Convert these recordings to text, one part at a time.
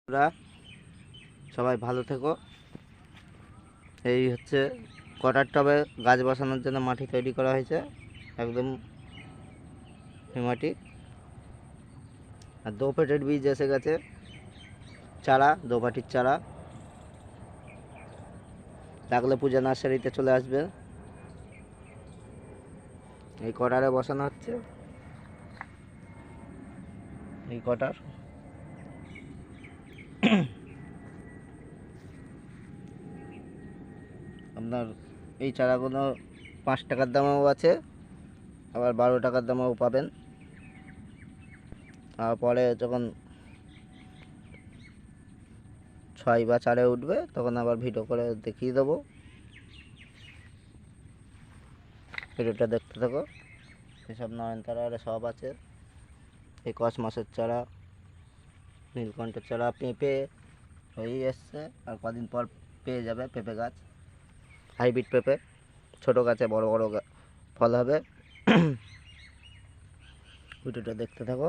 তোমরা সবাই ভালো থেকো। এই হচ্ছে কটার টবে গাছ বসানোর জন্য মাটি তৈরি করা হয়েছে, একদম মাটি। আর দোপাটির বীজ এসে গেছে, চারা, দোপাটির চারা লাগলে পূজা নার্সারিতে চলে আসবে। এই কটারে বসানো হচ্ছে, এই কটার আপনার এই চারাগুলো 5 টাকার দামেও আছে, আবার 12 টাকার দামেও পাবেন। আর পরে যখন 6 বা 4-এ উঠবে তখন আবার ভিডিও করে দেখিয়ে দেবো। ভিডিওটা দেখতে থাকো। এসব নয়নতারা সব আছে। এই কসমসের চারা, নীলকণ্ঠের চারা, পেঁপে হয়েই এসছে, আর কদিন পর পেয়ে যাবে পেঁপে গাছ, হাইব্রিড পেঁপে, ছোটো গাছে বড় বড় ফল হবে। ভিডিওটা দেখতে থাকো।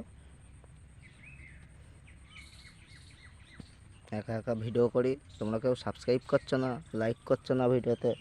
একা একা ভিডিও করি, তোমরা কেউ সাবস্ক্রাইব করছো না, লাইক করছো না ভিডিওতে।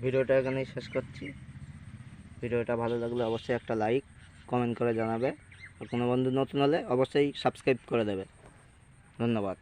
ভিডিওটা এখানেই শেষ করছি। ভিডিওটা ভালো লাগলে অবশ্যই একটা লাইক কমেন্ট করে জানাবে, আর কোনো বন্ধু নতুন হলে অবশ্যই সাবস্ক্রাইব করে দেবে। ধন্যবাদ।